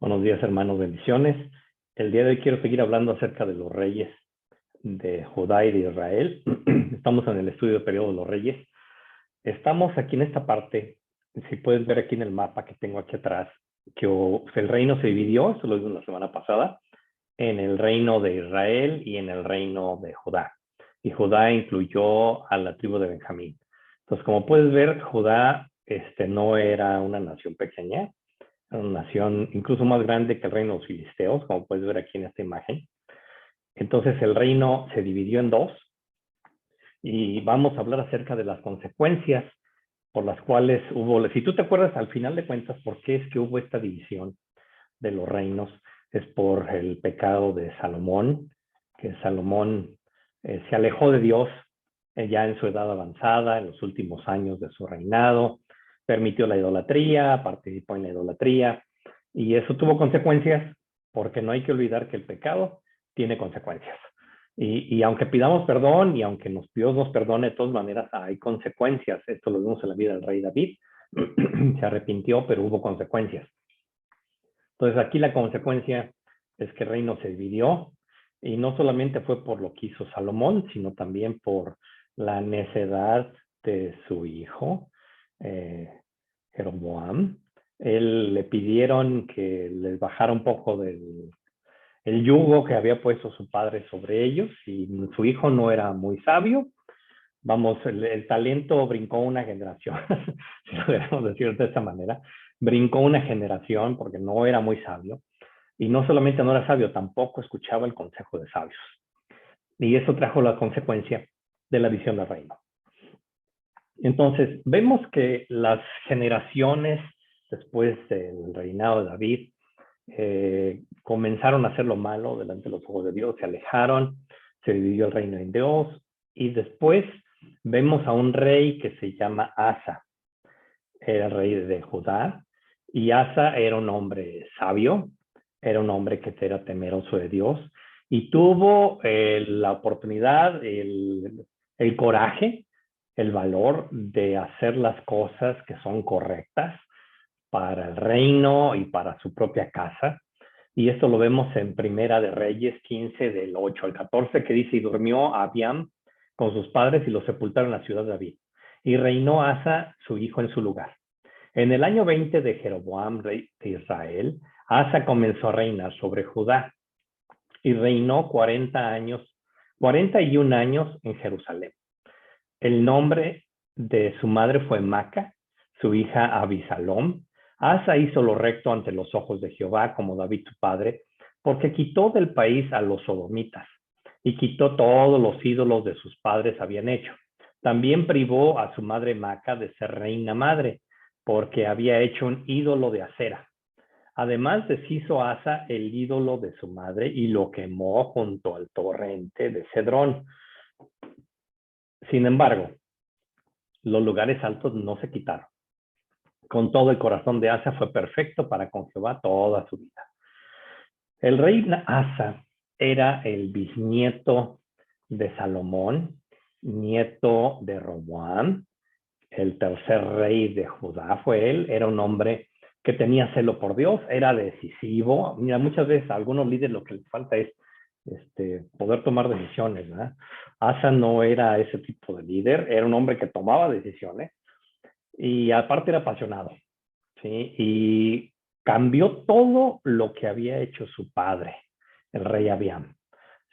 Buenos días, hermanos, bendiciones. El día de hoy quiero seguir hablando acerca de los reyes de Judá y de Israel. Estamos en el estudio del periodo de los reyes. Estamos aquí en esta parte, si puedes ver aquí en el mapa que tengo aquí atrás, que el reino se dividió, eso lo vimos la semana pasada, en el reino de Israel y en el reino de Judá. Y Judá incluyó a la tribu de Benjamín. Entonces, como puedes ver, Judá no era una nación pequeña, una nación incluso más grande que el reino de los filisteos, como puedes ver aquí en esta imagen. Entonces el reino se dividió en dos y vamos a hablar acerca de las consecuencias por las cuales hubo, si tú te acuerdas al final de cuentas por qué es que hubo esta división de los reinos, es por el pecado de Salomón, que Salomón se alejó de Dios ya en su edad avanzada, en los últimos años de su reinado, permitió la idolatría, participó en la idolatría, y eso tuvo consecuencias, porque no hay que olvidar que el pecado tiene consecuencias. Y aunque pidamos perdón y aunque Dios nos perdone, de todas maneras hay consecuencias. Esto lo vimos en la vida del rey David. Se arrepintió, pero hubo consecuencias. Entonces aquí la consecuencia es que el reino se dividió y no solamente fue por lo que hizo Salomón, sino también por la necedad de su hijo, Jeroboam. Él le pidieron que les bajara un poco del el yugo que había puesto su padre sobre ellos y su hijo no era muy sabio. Vamos, el talento brincó una generación, si lo debemos decir de esta manera, brincó una generación porque no era muy sabio y no solamente no era sabio, tampoco escuchaba el consejo de sabios. Y eso trajo la consecuencia de la visión del reino. Entonces, vemos que las generaciones después del reinado de David comenzaron a hacer lo malo delante de los ojos de Dios, se alejaron, se dividió el reino en dos, y después vemos a un rey que se llama Asa, era el rey de Judá, y Asa era un hombre sabio, era un hombre que era temeroso de Dios, y tuvo la oportunidad, el coraje, el valor de hacer las cosas que son correctas para el reino y para su propia casa. Y esto lo vemos en Primera de Reyes 15, del 8 al 14, que dice, y durmió Abiam con sus padres y los sepultaron en la ciudad de David. Y reinó Asa, su hijo, en su lugar. En el año 20 de Jeroboam, rey de Israel, Asa comenzó a reinar sobre Judá y reinó 41 años en Jerusalén. El nombre de su madre fue Maca, su hija Abisalom. Asa hizo lo recto ante los ojos de Jehová, como David su padre, porque quitó del país a los sodomitas y quitó todos los ídolos de sus padres habían hecho. También privó a su madre Maca de ser reina madre, porque había hecho un ídolo de acera. Además, deshizo Asa el ídolo de su madre y lo quemó junto al torrente de Cedrón. Sin embargo, los lugares altos no se quitaron. Con todo el corazón de Asa fue perfecto para con Jehová toda su vida. El rey Asa era el bisnieto de Salomón, nieto de Roboam, el tercer rey de Judá fue él, era un hombre que tenía celo por Dios, era decisivo. Mira, muchas veces a algunos líderes lo que les falta es poder tomar decisiones, ¿verdad? Asa no era ese tipo de líder, era un hombre que tomaba decisiones y aparte era apasionado, ¿sí? Y cambió todo lo que había hecho su padre, el rey Abiam.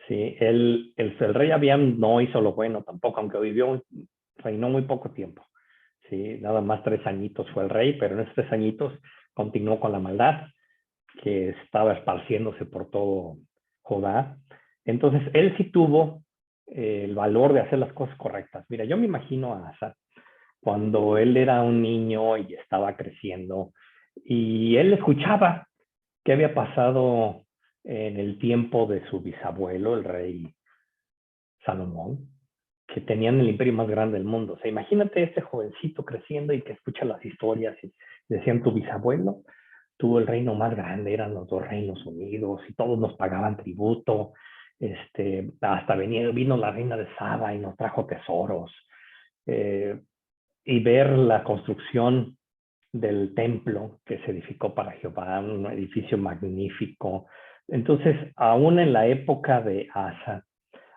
¿Sí? El rey Abiam no hizo lo bueno tampoco, aunque reinó muy poco tiempo. ¿Sí? Nada más 3 añitos fue el rey, pero en esos 3 añitos continuó con la maldad que estaba esparciéndose por todo Judá. Entonces, él sí tuvo el valor de hacer las cosas correctas. Mira, yo me imagino a Asa cuando él era un niño y estaba creciendo, y él escuchaba qué había pasado en el tiempo de su bisabuelo, el rey Salomón, que tenían el imperio más grande del mundo. O sea, imagínate este jovencito creciendo y que escucha las historias y decían, tu bisabuelo tuvo el reino más grande, eran los 2 reinos unidos y todos nos pagaban tributo. Hasta vino la reina de Saba y nos trajo tesoros. Y ver la construcción del templo que se edificó para Jehová, un edificio magnífico. Entonces, aún en la época de Asa,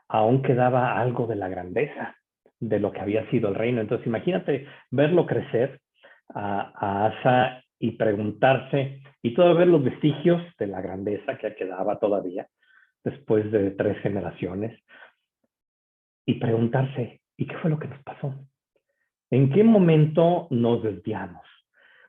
aún quedaba algo de la grandeza de lo que había sido el reino. Entonces, imagínate verlo crecer a Asa y preguntarse, y todavía ver los vestigios de la grandeza que quedaba todavía después de 3 generaciones, y preguntarse, ¿y qué fue lo que nos pasó? ¿En qué momento nos desviamos?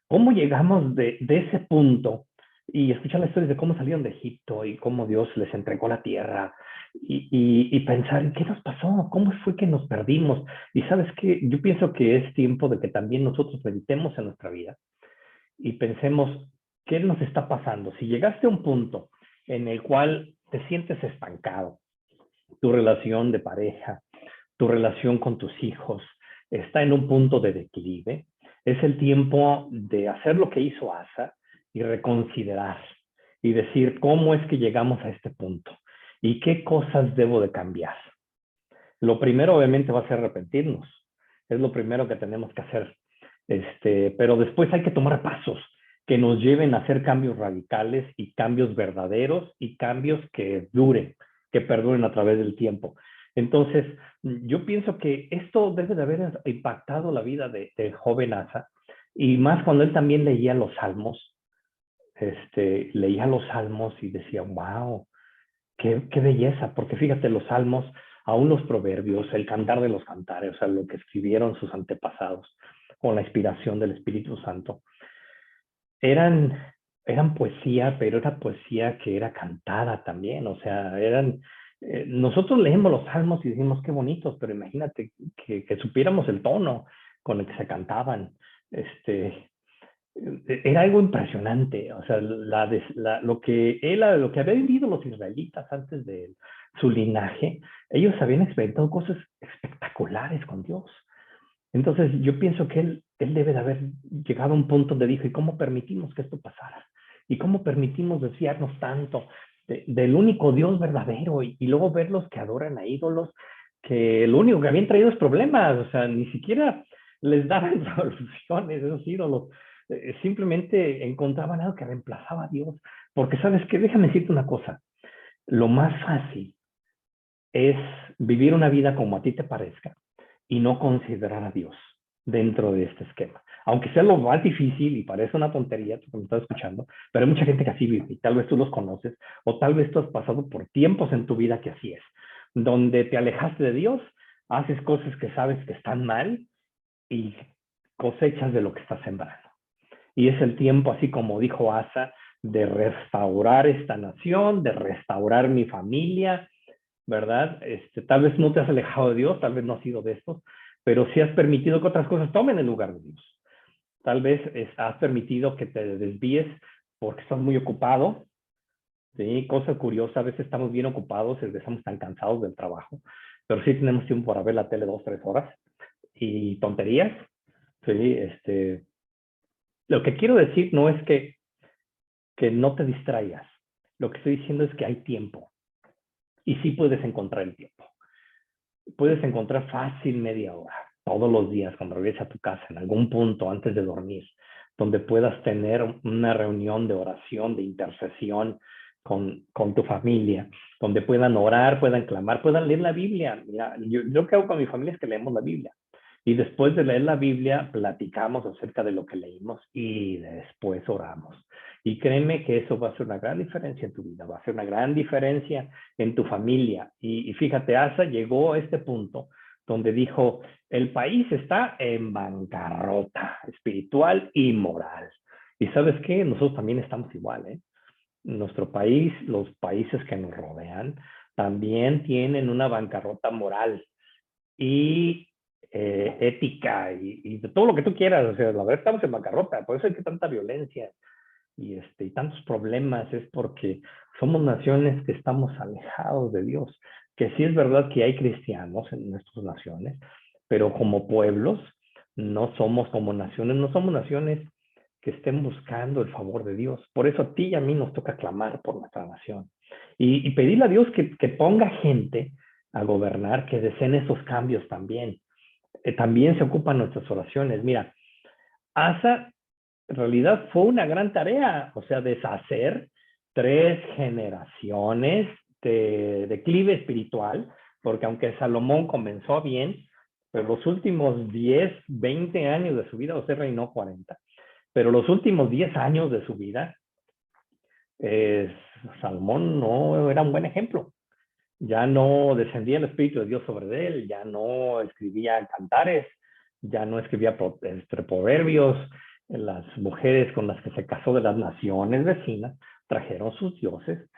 ¿Cómo llegamos de ese punto? Y escuchar las historias de cómo salieron de Egipto y cómo Dios les entregó la tierra y pensar en qué nos pasó, cómo fue que nos perdimos. Y sabes qué, yo pienso que es tiempo de que también nosotros meditemos en nuestra vida y pensemos qué nos está pasando. Si llegaste a un punto en el cual te sientes estancado, tu relación de pareja, tu relación con tus hijos está en un punto de declive, es el tiempo de hacer lo que hizo Asa y reconsiderar y decir cómo es que llegamos a este punto y qué cosas debo de cambiar. Lo primero obviamente va a ser arrepentirnos, es lo primero que tenemos que hacer, pero después hay que tomar pasos que nos lleven a hacer cambios radicales y cambios verdaderos y cambios que duren, que perduren a través del tiempo. Entonces, yo pienso que esto debe de haber impactado la vida de joven Asa, y más cuando él también leía los salmos, leía los salmos y decía, wow, qué belleza, porque fíjate, los salmos, aún los proverbios, el cantar de los cantares, o sea, lo que escribieron sus antepasados con la inspiración del Espíritu Santo, eran, eran poesía, pero era poesía que era cantada también, o sea, nosotros leemos los salmos y decimos qué bonitos, pero imagínate que supiéramos el tono con el que se cantaban, era algo impresionante, o sea, lo que habían vivido los israelitas antes de su linaje, ellos habían experimentado cosas espectaculares con Dios. Entonces, yo pienso que él debe de haber llegado a un punto donde dijo, ¿y cómo permitimos que esto pasara? ¿Y cómo permitimos desviarnos tanto del único Dios verdadero? Y luego ver los que adoran a ídolos, que lo único que habían traído es problemas, o sea, ni siquiera les daban soluciones esos ídolos. Simplemente encontraban algo que reemplazaba a Dios. Porque, ¿sabes qué? Déjame decirte una cosa. Lo más fácil es vivir una vida como a ti te parezca y no considerar a Dios dentro de este esquema. Aunque sea lo más difícil y parece una tontería, tú que me estás escuchando, pero hay mucha gente que así vive y tal vez tú los conoces o tal vez tú has pasado por tiempos en tu vida que así es, donde te alejaste de Dios, haces cosas que sabes que están mal y cosechas de lo que estás sembrando. Y es el tiempo, así como dijo Asa, de restaurar esta nación, de restaurar mi familia, ¿verdad? Tal vez no te has alejado de Dios, tal vez no has sido de estos, pero sí has permitido que otras cosas tomen el lugar de Dios. Tal vez has permitido que te desvíes porque estás muy ocupado. ¿Sí? Cosa curiosa, a veces estamos bien ocupados y estamos tan cansados del trabajo, pero sí tenemos tiempo para ver la tele 2, 3 horas y tonterías. ¿Sí? Lo que quiero decir no es que no te distraigas. Lo que estoy diciendo es que hay tiempo y sí puedes encontrar el tiempo. Puedes encontrar fácil media hora todos los días cuando regreses a tu casa, en algún punto antes de dormir, donde puedas tener una reunión de oración, de intercesión con tu familia, donde puedan orar, puedan clamar, puedan leer la Biblia. Mira, yo lo que hago con mi familia es que leemos la Biblia. Y después de leer la Biblia, platicamos acerca de lo que leímos y después oramos. Y créeme que eso va a hacer una gran diferencia en tu vida, va a hacer una gran diferencia en tu familia. Y fíjate, Asa llegó a este punto donde dijo, el país está en bancarrota espiritual y moral. Y sabes qué, nosotros también estamos igual, ¿eh? Nuestro país, los países que nos rodean, también tienen una bancarrota moral y ética y de todo lo que tú quieras. O sea, la verdad estamos en bancarrota, por eso hay que tanta violencia y tantos problemas, es porque somos naciones que estamos alejados de Dios. Que sí es verdad que hay cristianos en nuestras naciones, pero como pueblos no somos como naciones, no somos naciones que estén buscando el favor de Dios. Por eso a ti y a mí nos toca clamar por nuestra nación y pedirle a Dios que ponga gente a gobernar, que deseen esos cambios también. También se ocupan nuestras oraciones. Mira, Asa en realidad fue una gran tarea, o sea, deshacer 3 generaciones de declive espiritual, porque aunque Salomón comenzó bien, pero los últimos 10, 20 años de su vida, o sea, reinó 40, pero los últimos 10 años de su vida, Salomón no era un buen ejemplo. Ya no descendía el Espíritu de Dios sobre él, ya no escribía cantares, ya no escribía proverbios. Las mujeres con las que se casó de las naciones vecinas trajeron sus dioses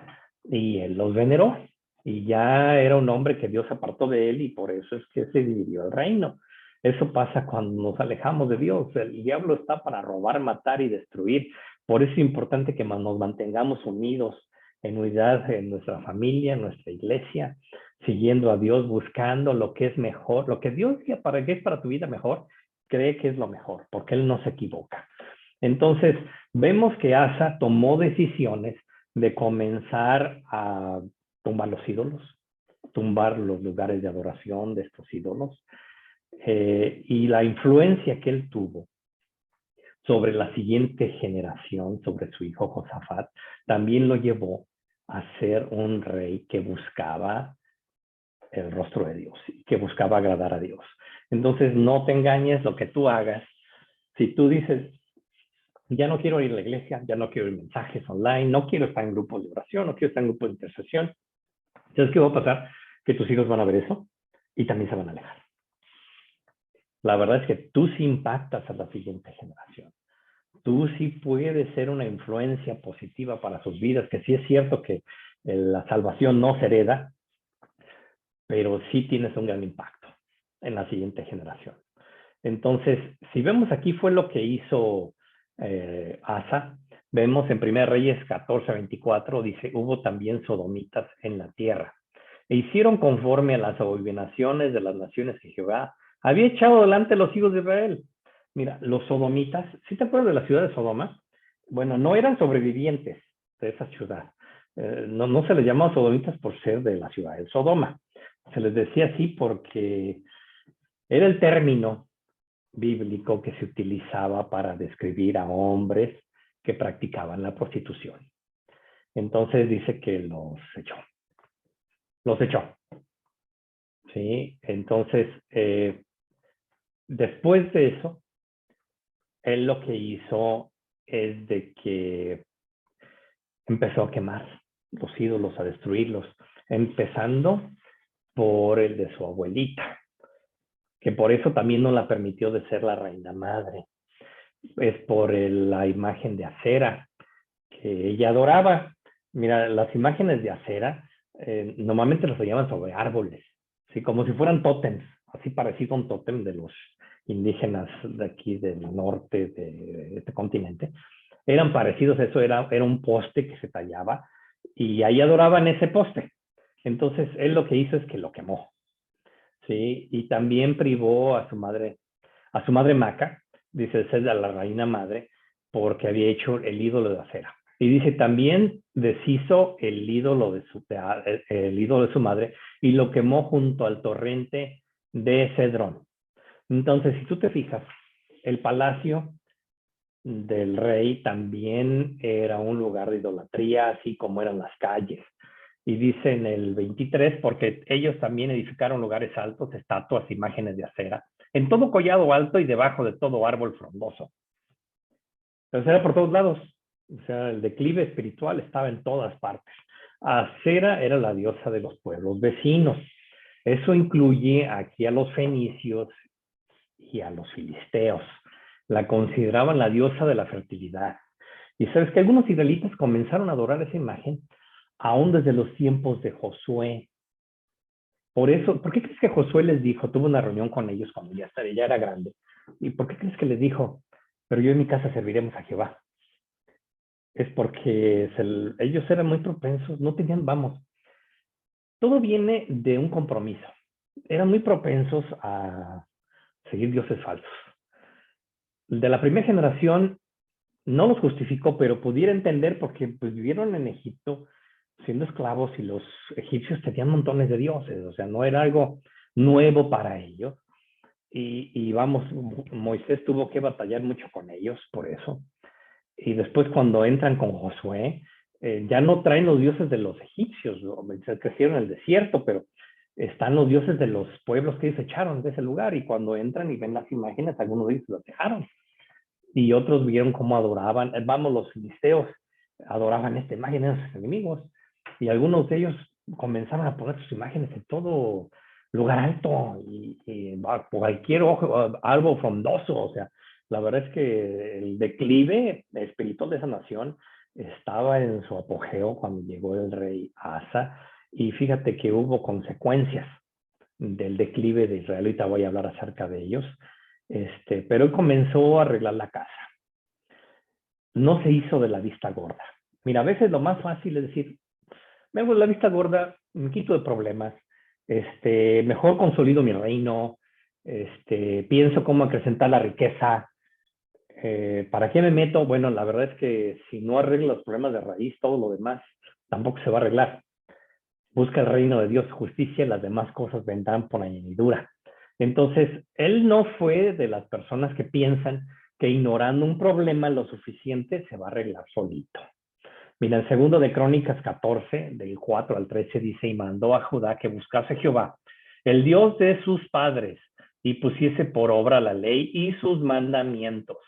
y él los veneró. Y ya era un hombre que Dios apartó de él y por eso es que se dividió el reino. Eso pasa cuando nos alejamos de Dios. El diablo está para robar, matar y destruir. Por eso es importante que nos mantengamos unidos en unidad en nuestra familia, en nuestra iglesia, siguiendo a Dios, buscando lo que es mejor, lo que Dios quiere para que es para tu vida mejor, cree que es lo mejor, porque Él no se equivoca. Entonces, vemos que Asa tomó decisiones de comenzar a tumbar los ídolos, tumbar los lugares de adoración de estos ídolos, y la influencia que él tuvo sobre la siguiente generación, sobre su hijo Josafat, también lo llevó a ser un rey que buscaba el rostro de Dios, que buscaba agradar a Dios. Entonces, no te engañes lo que tú hagas. Si tú dices, ya no quiero ir a la iglesia, ya no quiero ir mensajes online, no quiero estar en grupos de oración, no quiero estar en grupos de intercesión, ¿sabes qué va a pasar? Que tus hijos van a ver eso y también se van a alejar. La verdad es que tú sí impactas a la siguiente generación. Tú sí puedes ser una influencia positiva para sus vidas, que sí es cierto que la salvación no se hereda, pero sí tienes un gran impacto en la siguiente generación. Entonces, si vemos aquí fue lo que hizo Asa, vemos en 1 Reyes 14:24, dice, hubo también sodomitas en la tierra, e hicieron conforme a las abominaciones de las naciones que Jehová había echado delante de los hijos de Israel. Mira, los sodomitas, ¿sí te acuerdas de la ciudad de Sodoma? Bueno, no eran sobrevivientes de esa ciudad. No se les llamaba sodomitas por ser de la ciudad de Sodoma. Se les decía así porque era el término bíblico que se utilizaba para describir a hombres que practicaban la prostitución. Entonces dice que los echó. Los echó. ¿Sí? Entonces, después de eso, él lo que hizo es de que empezó a quemar los ídolos, a destruirlos, empezando por el de su abuelita, que por eso también no la permitió de ser la reina madre. Es por la imagen de Acera que ella adoraba. Mira, las imágenes de Acera normalmente las llaman sobre árboles, ¿sí? Como si fueran tótems, así parecido a un tótem de los indígenas de aquí del norte de este continente. Eran parecidos, eso era un poste que se tallaba y ahí adoraban ese poste. Entonces, él lo que hizo es que lo quemó, ¿sí? Y también privó a su madre Maca, dice, ser de la reina madre, porque había hecho el ídolo de acera. Y dice, también deshizo el ídolo de su madre y lo quemó junto al torrente de Cedrón. Entonces, si tú te fijas, el palacio del rey también era un lugar de idolatría, así como eran las calles. Y dice en el 23, porque ellos también edificaron lugares altos, estatuas, imágenes de acera, en todo collado alto y debajo de todo árbol frondoso. Entonces era por todos lados. O sea, el declive espiritual estaba en todas partes. Acera era la diosa de los pueblos vecinos. Eso incluye aquí a los fenicios y a los filisteos. La consideraban la diosa de la fertilidad. Y sabes que algunos israelitas comenzaron a adorar esa imagen aún desde los tiempos de Josué. Por eso, ¿por qué crees que Josué les dijo, tuvo una reunión con ellos cuando ya era grande? ¿Y por qué crees que les dijo, pero yo en mi casa serviremos a Jehová? Es porque ellos eran muy propensos, no tenían, vamos, todo viene de un compromiso. Eran muy propensos a seguir dioses falsos. De la primera generación no los justificó, pero pudiera entender porque pues, vivieron en Egipto siendo esclavos y los egipcios tenían montones de dioses, o sea, no era algo nuevo para ellos. Y vamos, Moisés tuvo que batallar mucho con ellos por eso. Y después cuando entran con Josué, ya no traen los dioses de los egipcios, ¿no? Se crecieron en el desierto, pero están los dioses de los pueblos que ellos echaron de ese lugar. Y cuando entran y ven las imágenes, algunos de ellos los dejaron. Y otros vieron cómo adoraban, vamos, los filisteos adoraban esta imagen de sus enemigos. Y algunos de ellos comenzaron a poner sus imágenes en todo lugar alto y cualquier algo frondoso. O sea, la verdad es que el declive espiritual de esa nación estaba en su apogeo cuando llegó el rey Asa. Y fíjate que hubo consecuencias del declive de Israel. Ahorita voy a hablar acerca de ellos. Pero él comenzó a arreglar la casa. No se hizo de la vista gorda. Mira, a veces lo más fácil es decir, me hago de la vista gorda, me quito de problemas, mejor consolido mi reino, pienso cómo acrecentar la riqueza. ¿Para qué me meto? Bueno, la verdad es que si no arreglo los problemas de raíz, todo lo demás tampoco se va a arreglar. Busca el reino de Dios, justicia, y las demás cosas vendrán por añadidura. Entonces, él no fue de las personas que piensan que ignorando un problema lo suficiente se va a arreglar solito. Mira, en segundo de Crónicas 14, del 4 al 13, dice, y mandó a Judá que buscase a Jehová, el Dios de sus padres, y pusiese por obra la ley y sus mandamientos.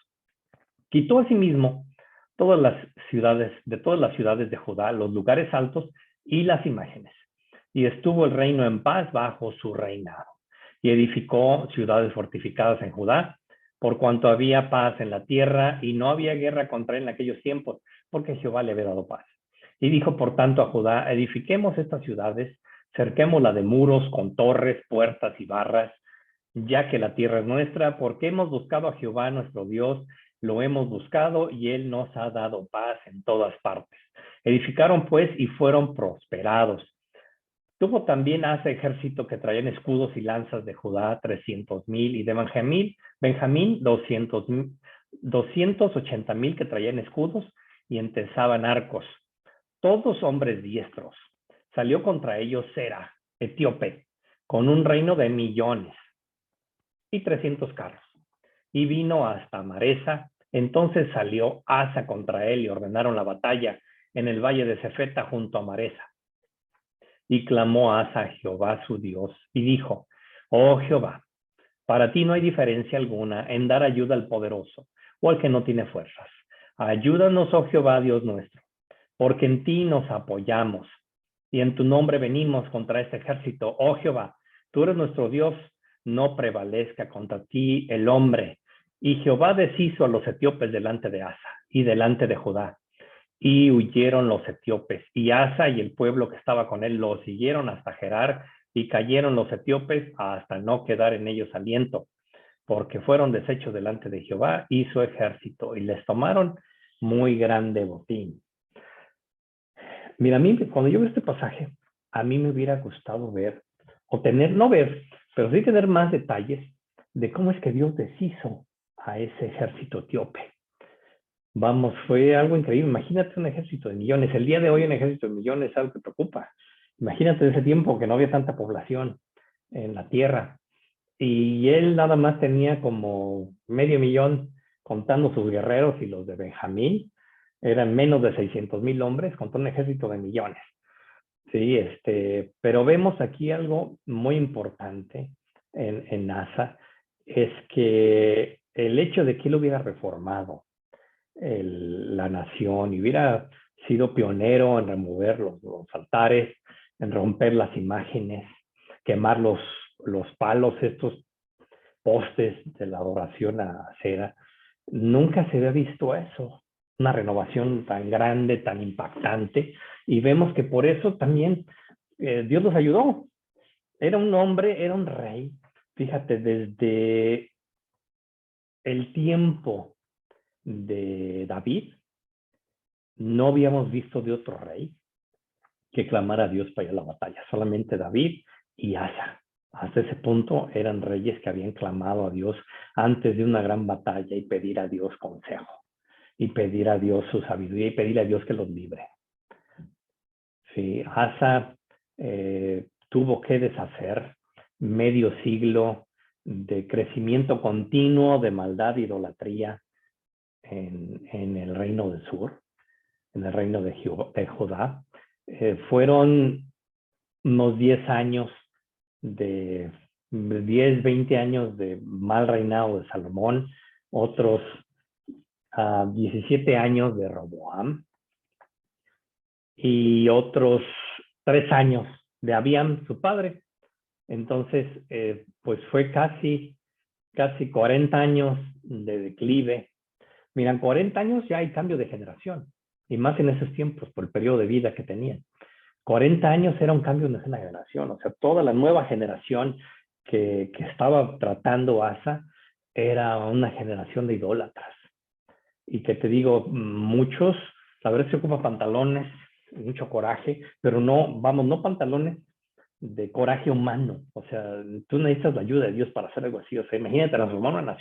Quitó asimismo todas las ciudades de Judá, los lugares altos y las imágenes. Y estuvo el reino en paz bajo su reinado. Y edificó ciudades fortificadas en Judá, por cuanto había paz en la tierra y no había guerra contra él en aquellos tiempos, porque Jehová le había dado paz. Y dijo, por tanto, a Judá, edifiquemos estas ciudades, cerquémosla de muros con torres, puertas y barras, ya que la tierra es nuestra, porque hemos buscado a Jehová nuestro Dios, lo hemos buscado y él nos ha dado paz en todas partes. Edificaron pues y fueron prosperados. Tuvo también Asa ejército que traían escudos y lanzas de Judá 300,000 y de Benjamín 280,000 que traían escudos y entesaban arcos. Todos hombres diestros. Salió contra ellos Sera, etíope, con un reino de millones y 300 carros. Y vino hasta Maresa. Entonces salió Asa contra él y ordenaron la batalla en el valle de Cefeta junto a Maresa. Y clamó Asa a Jehová su Dios y dijo, oh Jehová, para ti no hay diferencia alguna en dar ayuda al poderoso o al que no tiene fuerzas. Ayúdanos, oh Jehová, Dios nuestro, porque en ti nos apoyamos y en tu nombre venimos contra este ejército. Oh Jehová, tú eres nuestro Dios, no prevalezca contra ti el hombre. Y Jehová deshizo a los etíopes delante de Asa y delante de Judá. Y huyeron los etíopes, y Asa y el pueblo que estaba con él lo siguieron hasta Gerar, y cayeron los etíopes hasta no quedar en ellos aliento, porque fueron deshechos delante de Jehová y su ejército, y les tomaron muy grande botín. Mira, a mí, cuando yo veo este pasaje, a mí me hubiera gustado ver, o tener, no ver, pero sí tener más detalles de cómo es que Dios deshizo a ese ejército etíope. Vamos, fue algo increíble. Imagínate un ejército de millones. El día de hoy un ejército de millones es algo que preocupa. Imagínate ese tiempo que no había tanta población en la tierra. Y él nada más tenía como 500,000 contando sus guerreros y los de Benjamín. Eran menos de 600,000 hombres contra un ejército de millones. Sí, pero vemos aquí algo muy importante en Asa, es que el hecho de que él hubiera reformado la nación y hubiera sido pionero en remover los altares, en romper las imágenes, quemar los palos, estos postes de la adoración a cera. Nunca se había visto eso, una renovación tan grande, tan impactante, y vemos que por eso también Dios los ayudó. Era un hombre, era un rey, fíjate, desde el tiempo de David, no habíamos visto de otro rey que clamara a Dios para ir a la batalla, solamente David y Asa. Hasta ese punto eran reyes que habían clamado a Dios antes de una gran batalla y pedir a Dios consejo, y pedir a Dios su sabiduría y pedir a Dios que los libre. Sí, Asa tuvo que deshacer medio siglo de crecimiento continuo, de maldad, idolatría, en el reino del sur, en el reino de Judá. Fueron unos 10 años 20 años de mal reinado de Salomón, otros 17 años de Roboam y otros 3 años de Abiam, su padre. Entonces, pues fue casi 40 años de declive. Miran, 40 años ya hay cambio de generación, y más en esos tiempos, por el periodo de vida que tenían. 40 años era un cambio en la generación, o sea, toda la nueva generación que estaba tratando Asa era una generación de idólatras. Y que te digo, muchos, la verdad se ocupa pantalones, mucho coraje, pero no, vamos, no pantalones de coraje humano. O sea, tú necesitas la ayuda de Dios para hacer algo así. O sea, imagínate transformar una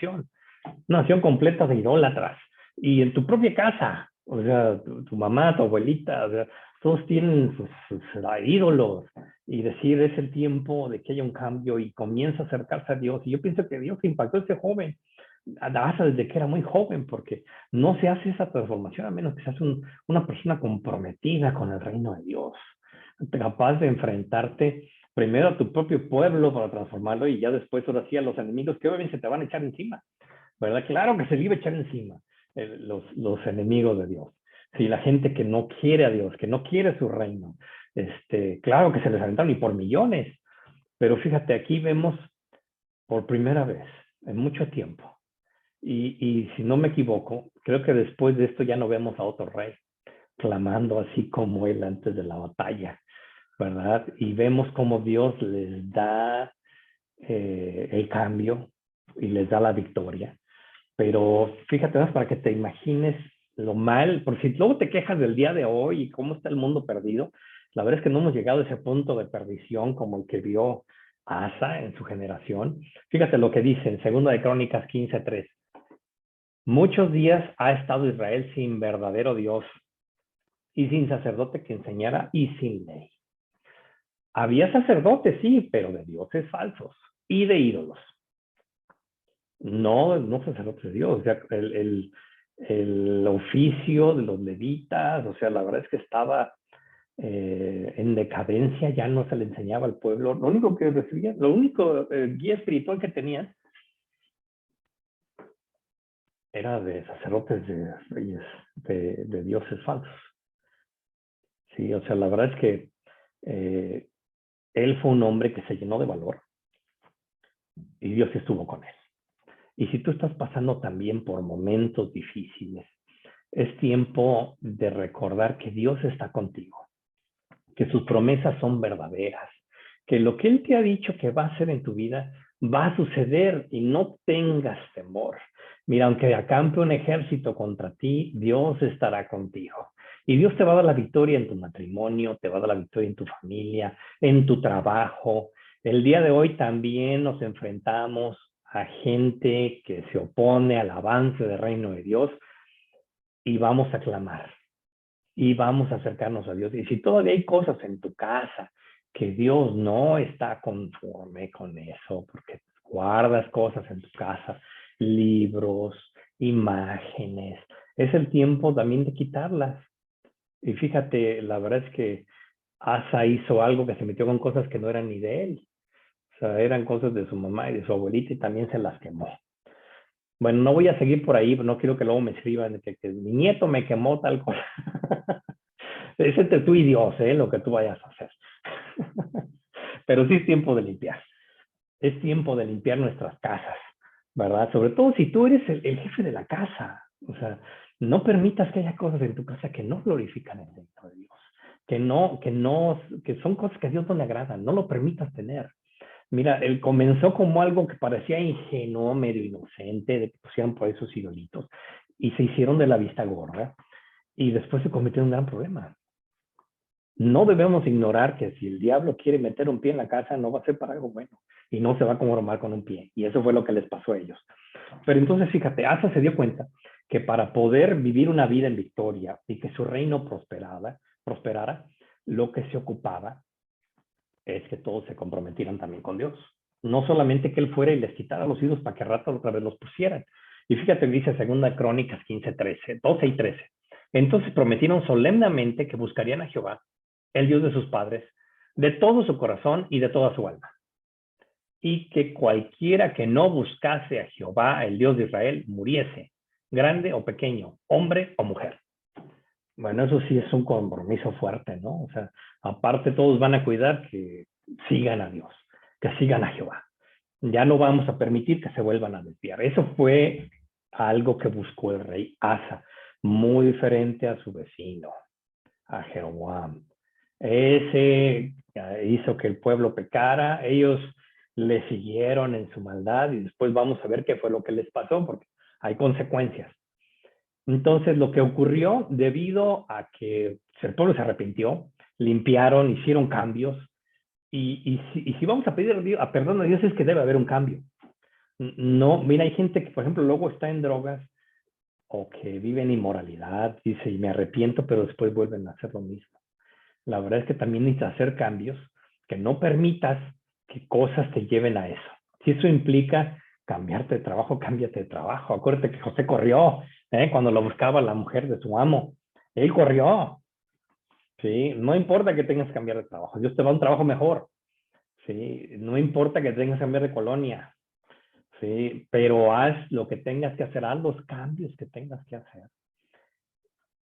nación completa de idólatras. Y en tu propia casa, o sea, tu mamá, tu abuelita, o sea, todos tienen sus ídolos. Y decir, es el tiempo de que haya un cambio y comienza a acercarse a Dios. Y yo pienso que Dios impactó a este joven, hasta desde que era muy joven, porque no se hace esa transformación a menos que seas una persona comprometida con el reino de Dios, capaz de enfrentarte primero a tu propio pueblo para transformarlo y ya después ahora sí a los enemigos que obviamente se te van a echar encima, ¿verdad? Claro que se le iba a echar encima los enemigos de Dios. Si la gente que no quiere a Dios, que no quiere su reino, claro que se les aventaron y por millones. Pero fíjate, aquí vemos por primera vez en mucho tiempo, y si no me equivoco, creo que después de esto ya no vemos a otro rey clamando así como él antes de la batalla, ¿verdad? Y vemos cómo Dios les da el cambio y les da la victoria. Pero fíjate más para que te imagines lo mal, por si luego te quejas del día de hoy y cómo está el mundo perdido, la verdad es que no hemos llegado a ese punto de perdición como el que vio Asa en su generación. Fíjate lo que dice en 2 de Crónicas 15:3. Muchos días ha estado Israel sin verdadero Dios y sin sacerdote que enseñara y sin ley. Había sacerdotes, sí, pero de dioses falsos y de ídolos. No sacerdotes de Dios. O sea, el oficio de los levitas, o sea, la verdad es que estaba en decadencia, ya no se le enseñaba al pueblo. Lo único que recibían, lo único guía espiritual que tenían era de sacerdotes de reyes, de dioses falsos. Sí, o sea, la verdad es que él fue un hombre que se llenó de valor y Dios estuvo con él. Y si tú estás pasando también por momentos difíciles, es tiempo de recordar que Dios está contigo, que sus promesas son verdaderas, que lo que Él te ha dicho que va a hacer en tu vida va a suceder y no tengas temor. Mira, aunque acampe un ejército contra ti, Dios estará contigo. Y Dios te va a dar la victoria en tu matrimonio, te va a dar la victoria en tu familia, en tu trabajo. El día de hoy también nos enfrentamos a gente que se opone al avance del reino de Dios y vamos a clamar y vamos a acercarnos a Dios. Y si todavía hay cosas en tu casa que Dios no está conforme con eso, porque guardas cosas en tu casa, libros, imágenes, es el tiempo también de quitarlas. Y fíjate, la verdad es que Asa hizo algo que se metió con cosas que no eran ni de él. O sea, eran cosas de su mamá y de su abuelita y también se las quemó. Bueno, no voy a seguir por ahí, no quiero que luego me escriban que mi nieto me quemó tal cosa. Es entre tú y Dios, lo que tú vayas a hacer. Pero sí es tiempo de limpiar. Es tiempo de limpiar nuestras casas, ¿verdad? Sobre todo si tú eres el jefe de la casa. O sea, no permitas que haya cosas en tu casa que no glorifican el reino de Dios. Que son cosas que a Dios no le agradan. No lo permitas tener. Mira, él comenzó como algo que parecía ingenuo, medio inocente, de que pusieran por esos idolitos, y se hicieron de la vista gorda, y después se convirtió en un gran problema. No debemos ignorar que si el diablo quiere meter un pie en la casa, no va a ser para algo bueno, y no se va a conformar con un pie, y eso fue lo que les pasó a ellos. Pero entonces, fíjate, Asa se dio cuenta que para poder vivir una vida en victoria y que su reino prosperara, lo que se ocupaba es que todos se comprometieran también con Dios. No solamente que Él fuera y les quitara los ídolos para que rato otra vez los pusieran. Y fíjate, dice 2 Crónicas 15:13, 12 y 13. Entonces prometieron solemnemente que buscarían a Jehová, el Dios de sus padres, de todo su corazón y de toda su alma. Y que cualquiera que no buscase a Jehová, el Dios de Israel, muriese, grande o pequeño, hombre o mujer. Bueno, eso sí es un compromiso fuerte, ¿no? O sea, aparte todos van a cuidar que sigan a Dios, que sigan a Jehová. Ya no vamos a permitir que se vuelvan a desviar. Eso fue algo que buscó el rey Asa, muy diferente a su vecino, a Jeroboam. Ese hizo que el pueblo pecara, ellos le siguieron en su maldad y después vamos a ver qué fue lo que les pasó, porque hay consecuencias. Entonces, lo que ocurrió debido a que el pueblo se arrepintió, limpiaron, hicieron cambios, y si vamos a pedir a perdón a Dios es que debe haber un cambio. No, mira, hay gente que, por ejemplo, luego está en drogas o que vive en inmoralidad, dice, y me arrepiento, pero después vuelven a hacer lo mismo. La verdad es que también necesitas hacer cambios, que no permitas que cosas te lleven a eso. Si eso implica cambiarte de trabajo, cámbiate de trabajo. Acuérdate que José corrió, cuando lo buscaba la mujer de su amo. Él corrió. ¿Sí? No importa que tengas que cambiar de trabajo. Dios te va a un trabajo mejor. ¿Sí? No importa que tengas que cambiar de colonia. ¿Sí? Pero haz lo que tengas que hacer, haz los cambios que tengas que hacer.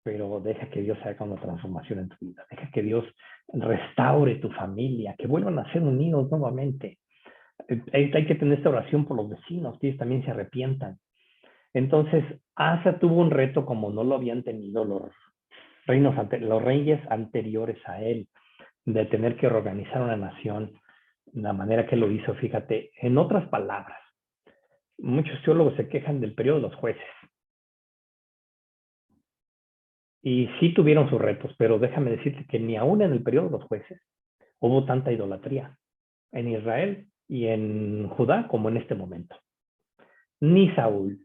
Pero deja que Dios haga una transformación en tu vida. Deja que Dios restaure tu familia, que vuelvan a ser unidos nuevamente. Hay que tener esta oración por los vecinos, que ellos también se arrepientan. Entonces, Asa tuvo un reto como no lo habían tenido los reyes anteriores a él, de tener que organizar una nación de la manera que lo hizo. Fíjate, en otras palabras, muchos teólogos se quejan del periodo de los jueces. Y sí tuvieron sus retos, pero déjame decirte que ni aún en el periodo de los jueces hubo tanta idolatría en Israel y en Judá como en este momento. Ni Saúl,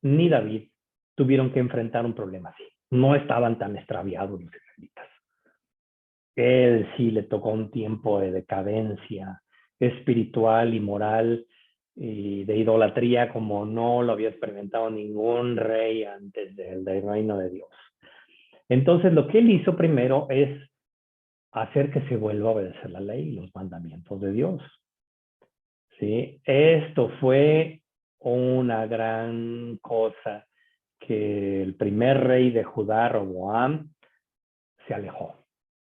ni David tuvieron que enfrentar un problema así. No estaban tan extraviados los israelitas. Él sí le tocó un tiempo de decadencia espiritual y moral y de idolatría como no lo había experimentado ningún rey antes del reino de Dios. Entonces, lo que él hizo primero es hacer que se vuelva a obedecer la ley y los mandamientos de Dios. ¿Sí? Esto fue una gran cosa, que el primer rey de Judá, Roboam, se alejó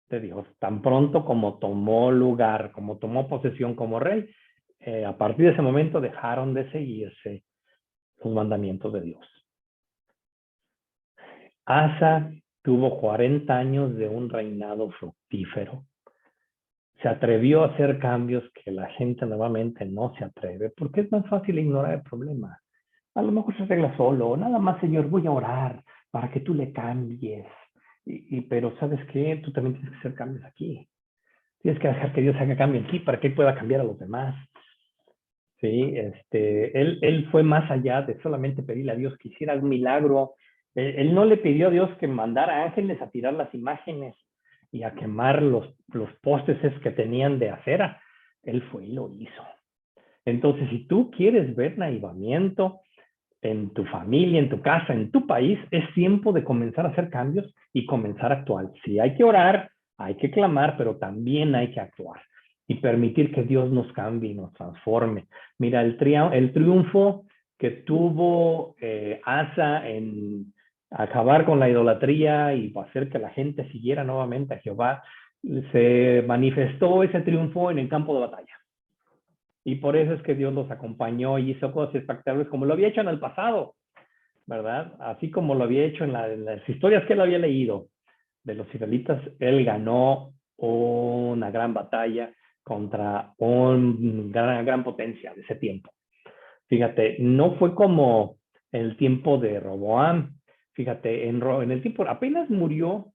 de Dios. Tan pronto como tomó lugar, como tomó posesión como rey, a partir de ese momento dejaron de seguirse los mandamientos de Dios. Asa tuvo 40 años de un reinado fructífero. Se atrevió a hacer cambios que la gente nuevamente no se atreve, porque es más fácil ignorar el problema. A lo mejor se arregla solo, nada más, Señor, voy a orar para que tú le cambies. Pero ¿sabes qué? Tú también tienes que hacer cambios aquí. Tienes que dejar que Dios haga cambio en ti para que Él pueda cambiar a los demás. ¿Sí? Él fue más allá de solamente pedirle a Dios que hiciera un milagro. Él no le pidió a Dios que mandara ángeles a tirar las imágenes y a quemar los postes que tenían de acera. Él fue y lo hizo. Entonces, si tú quieres ver avivamiento en tu familia, en tu casa, en tu país, es tiempo de comenzar a hacer cambios y comenzar a actuar. Sí, hay que orar, hay que clamar, pero también hay que actuar y permitir que Dios nos cambie y nos transforme. Mira, el triunfo que tuvo Asa en acabar con la idolatría y hacer que la gente siguiera nuevamente a Jehová, se manifestó ese triunfo en el campo de batalla. Y por eso es que Dios los acompañó y hizo cosas espectaculares como lo había hecho en el pasado, ¿verdad? Así como lo había hecho en las historias que él había leído de los israelitas, él ganó una gran batalla contra una gran potencia de ese tiempo. Fíjate, no fue como el tiempo de Roboam. Fíjate, en el tiempo, apenas murió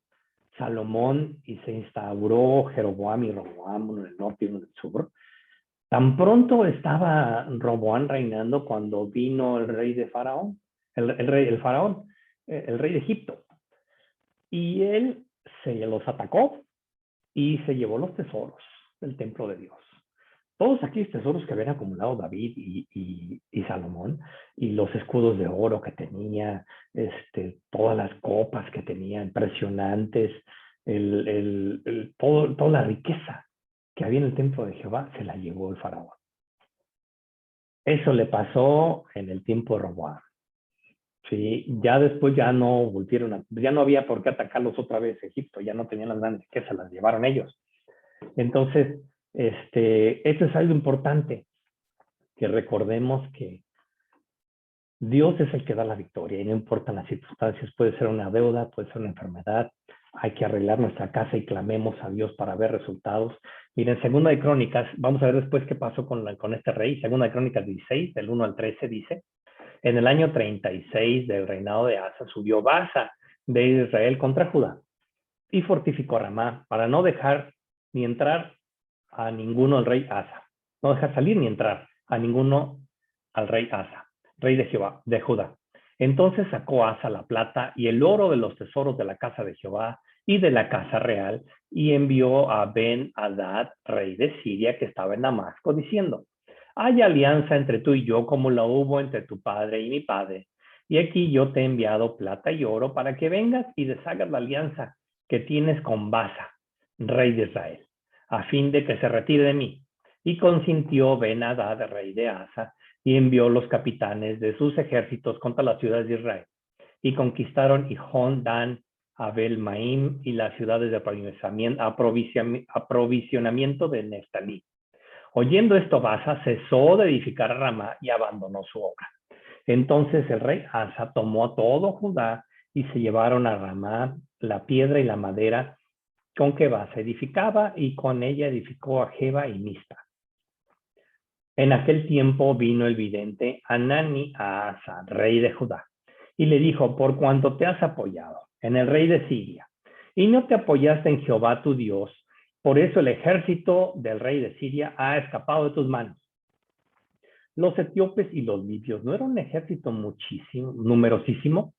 Salomón y se instauró Jeroboam y Roboam, uno en el norte y uno en el sur. Tan pronto estaba Roboam reinando cuando vino el rey de Faraón, el faraón, el rey de Egipto. Y él se los atacó y se llevó los tesoros del templo de Dios. todos aquellos tesoros que habían acumulado David y Salomón, y los escudos de oro que tenía, todas las copas que tenía impresionantes, toda la riqueza que había en el templo de Jehová, se la llevó el faraón. Eso le pasó en el tiempo de Roboam. Sí, ya después ya no volvieron ya no había por qué atacarlos otra vez Egipto, ya no tenían las grandes riquezas, las llevaron ellos. Entonces, esto es algo importante, que recordemos que Dios es el que da la victoria y no importan las circunstancias, puede ser una deuda, puede ser una enfermedad, hay que arreglar nuestra casa y clamemos a Dios para ver resultados. Miren, Segunda de Crónicas, vamos a ver después qué pasó con este rey. Segunda de Crónicas 16, del 1 al 13 dice: en el año 36 del reinado de Asa, subió Baasa de Israel contra Judá y fortificó Ramá para no dejar ni entrar a ninguno al rey Asa. No dejar salir ni entrar a ninguno al rey Asa, rey de Jehová, de Judá. Entonces sacó Asa la plata y el oro de los tesoros de la casa de Jehová y de la casa real, y envió a Ben-Hadad, rey de Siria, que estaba en Damasco, diciendo: hay alianza entre tú y yo como la hubo entre tu padre y mi padre. Y aquí yo te he enviado plata y oro para que vengas y deshagas la alianza que tienes con Baasa, rey de Israel, a fin de que se retire de mí. Y consintió Ben-Hadad, rey de Asa, y envió los capitanes de sus ejércitos contra las ciudades de Israel. Y conquistaron Hijón, Dan, Abel Maim y las ciudades de aprovisionamiento de Neftalí. Oyendo esto, Baasa cesó de edificar a Ramá y abandonó su obra. Entonces el rey Asa tomó a todo Judá y se llevaron a Ramá la piedra y la madera con que Baasa edificaba, y con ella edificó a Geba y Mispa. En aquel tiempo vino el vidente Hanani a Asa, rey de Judá, y le dijo: por cuanto te has apoyado en el rey de Siria y no te apoyaste en Jehová tu Dios, por eso el ejército del rey de Siria ha escapado de tus manos. Los etíopes y los libios no eran un ejército muchísimo, numerosísimo,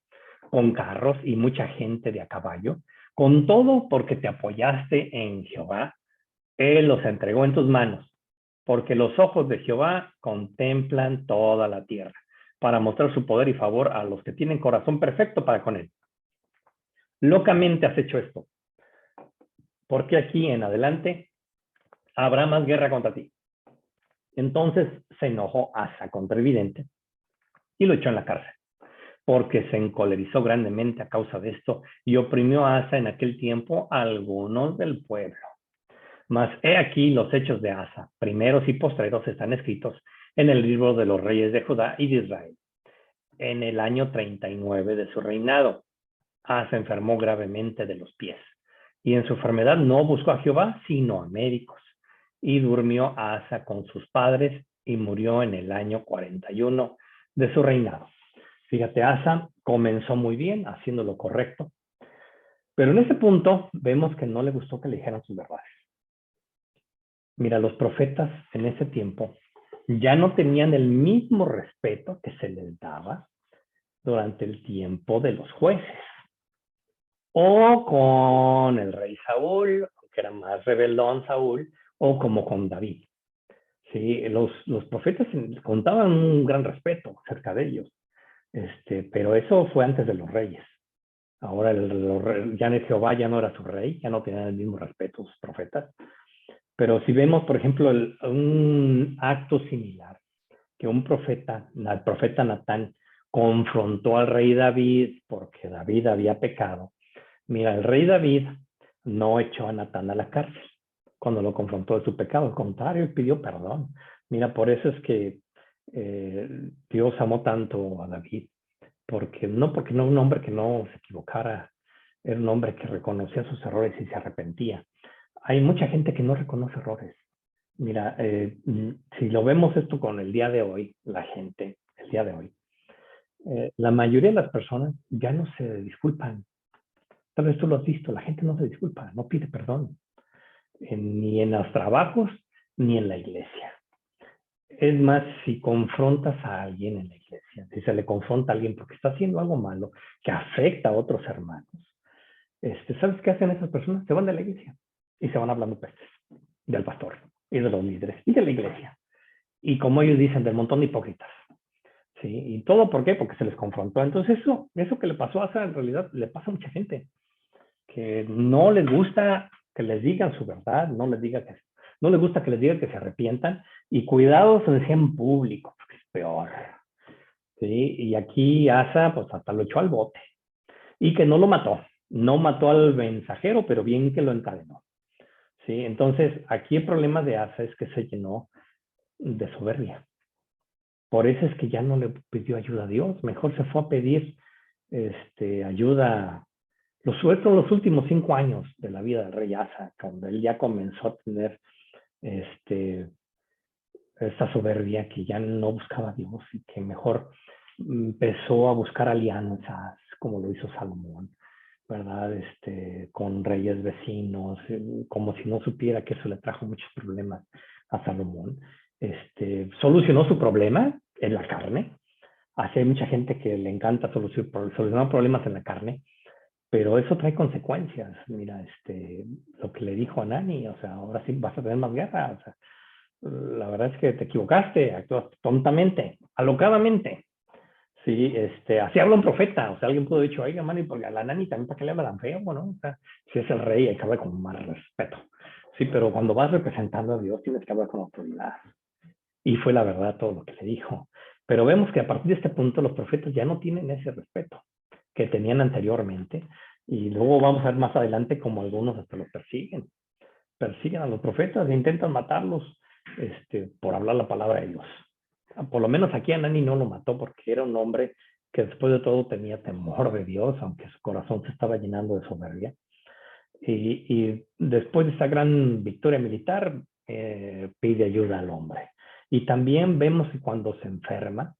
con carros y mucha gente de a caballo. Con todo, porque te apoyaste en Jehová, él los entregó en tus manos, porque los ojos de Jehová contemplan toda la tierra, para mostrar su poder y favor a los que tienen corazón perfecto para con él. Locamente has hecho esto, porque aquí en adelante habrá más guerra contra ti. Entonces se enojó Asa contra el vidente y lo echó en la cárcel, porque se encolerizó grandemente a causa de esto y oprimió a Asa en aquel tiempo a algunos del pueblo. Mas he aquí los hechos de Asa, primeros y postreros, están escritos en el libro de los reyes de Judá y de Israel. En el año 39 de su reinado, Asa enfermó gravemente de los pies, y en su enfermedad no buscó a Jehová, sino a médicos. Y durmió Asa con sus padres y murió en el año 41 de su reinado. Fíjate, Asa comenzó muy bien, haciendo lo correcto, pero en ese punto vemos que no le gustó que le dijeran sus verdades. Mira, los profetas en ese tiempo ya no tenían el mismo respeto que se les daba durante el tiempo de los jueces, o con el rey Saúl, que era más rebeldón Saúl, o como con David. Sí, los profetas contaban un gran respeto acerca de ellos, pero eso fue antes de los reyes. Ahora ya Jehová ya no era su rey, ya no tenían el mismo respeto sus profetas. Pero si vemos, por ejemplo, un acto similar, que un profeta, el profeta Natán, confrontó al rey David porque David había pecado. Mira, el rey David no echó a Natán a la cárcel cuando lo confrontó de su pecado, al contrario, pidió perdón. Mira, por eso es que Dios amó tanto a David, porque no era un hombre que no se equivocara, era un hombre que reconocía sus errores y se arrepentía. Hay mucha gente que no reconoce errores. Mira, si lo vemos esto con el día de hoy, la gente, el día de hoy, la mayoría de las personas ya no se disculpan. Tal vez tú lo has visto, la gente no se disculpa, no pide perdón, ni en los trabajos, ni en la iglesia. Es más, si confrontas a alguien en la iglesia, si se le confronta a alguien porque está haciendo algo malo que afecta a otros hermanos, ¿sabes qué hacen esas personas? Se van de la iglesia y se van hablando pestes del pastor. y de los líderes y de la iglesia. Y como ellos dicen, del montón de hipócritas. ¿Sí? ¿Y todo por qué? Porque se les confrontó. Entonces eso que le pasó a Asa en realidad le pasa a mucha gente, que no les gusta que les digan su verdad, no les gusta que les digan que se arrepientan, y cuidado se decía en público, porque es peor. ¿Sí? Y aquí Asa pues hasta lo echó al bote. Y que no lo mató, no mató al mensajero, pero bien que lo encadenó. ¿Sí? Entonces, aquí el problema de Asa es que se llenó de soberbia. Por eso es que ya no le pidió ayuda a Dios, mejor se fue a pedir ayuda. Los últimos 5 años de la vida del rey Asa, cuando él ya comenzó a tener esta soberbia, que ya no buscaba a Dios y que mejor empezó a buscar alianzas, como lo hizo Salomón, ¿verdad? Con reyes vecinos, como si no supiera que eso le trajo muchos problemas a Salomón. Solucionó su problema en la carne. Así hay mucha gente que le encanta solucionar problemas en la carne, pero eso trae consecuencias. Mira, lo que le dijo a Nani, o sea, ahora sí vas a tener más guerra. O sea, la verdad es que te equivocaste, actuaste tontamente, alocadamente. Sí, así habla un profeta. O sea, alguien pudo haber dicho, oiga, Manny, porque a la Nani también para que le hablan feo, bueno, o sea, si es el rey hay que hablar con más respeto. Sí, pero cuando vas representando a Dios tienes que hablar con autoridad. Y fue la verdad todo lo que le dijo. Pero vemos que a partir de este punto los profetas ya no tienen ese respeto que tenían anteriormente. Y luego vamos a ver más adelante como algunos hasta los persiguen a los profetas e intentan matarlos por hablar la palabra de Dios. Por lo menos aquí Anani no lo mató porque era un hombre que después de todo tenía temor de Dios, aunque su corazón se estaba llenando de soberbia. Y después de esta gran victoria militar, pide ayuda al hombre. Y también vemos que cuando se enferma,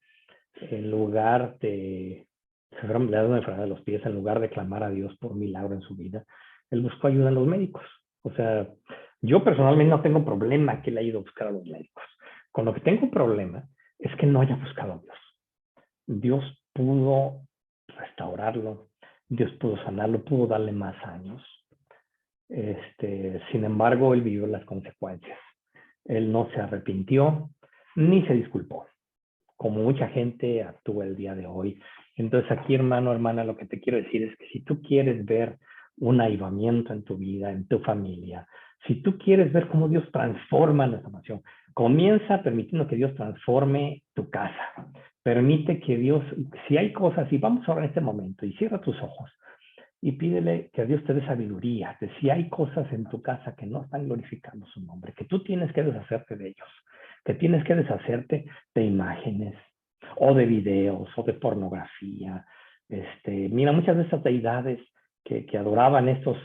en lugar de, le da una enfermedad de los pies, en lugar de clamar a Dios por un milagro en su vida, él buscó ayuda en los médicos. O sea, yo personalmente no tengo problema que él haya ido a buscar a los médicos. Con lo que tengo problema es que no haya buscado a Dios. Dios pudo restaurarlo, Dios pudo sanarlo, pudo darle más años. Sin embargo, él vivió las consecuencias. Él no se arrepintió ni se disculpó, como mucha gente actúa el día de hoy. Entonces aquí, hermano, hermana, lo que te quiero decir es que si tú quieres ver un avivamiento en tu vida, en tu familia, si tú quieres ver cómo Dios transforma nuestra nación, comienza permitiendo que Dios transforme tu casa. Permite que Dios, si hay cosas, y vamos ahora en este momento, y cierra tus ojos, y pídele que Dios te dé sabiduría, de si hay cosas en tu casa que no están glorificando su nombre, que tú tienes que deshacerte de ellos, que tienes que deshacerte de imágenes, o de videos, o de pornografía. Mira, muchas de esas deidades que adoraban estos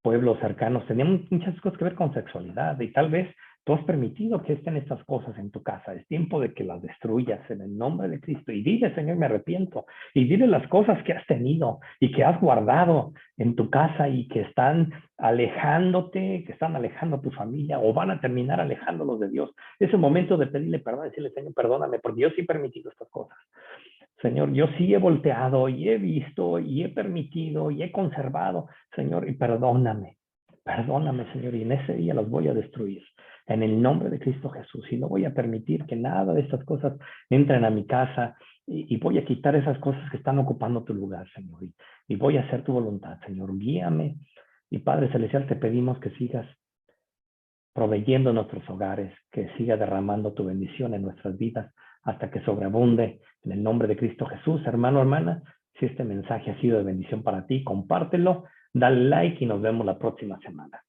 pueblos cercanos tenían muchas cosas que ver con sexualidad, y tal vez tú has permitido que estén estas cosas en tu casa. Es tiempo de que las destruyas en el nombre de Cristo. Y dile, Señor, me arrepiento. Y dile las cosas que has tenido y que has guardado en tu casa y que están alejándote, que están alejando a tu familia o van a terminar alejándolos de Dios. Es el momento de pedirle perdón, decirle, Señor, perdóname, porque yo sí he permitido estas cosas. Señor, yo sí he volteado y he visto y he permitido y he conservado, Señor, y perdóname. Perdóname, Señor, y en ese día los voy a destruir. En el nombre de Cristo Jesús. Y no voy a permitir que nada de estas cosas entren a mi casa. Y voy a quitar esas cosas que están ocupando tu lugar, Señor. Y voy a hacer tu voluntad, Señor. Guíame. Y Padre Celestial, te pedimos que sigas proveyendo nuestros hogares, que siga derramando tu bendición en nuestras vidas hasta que sobreabunde. En el nombre de Cristo Jesús, hermano, hermana, si este mensaje ha sido de bendición para ti, compártelo, dale like y nos vemos la próxima semana.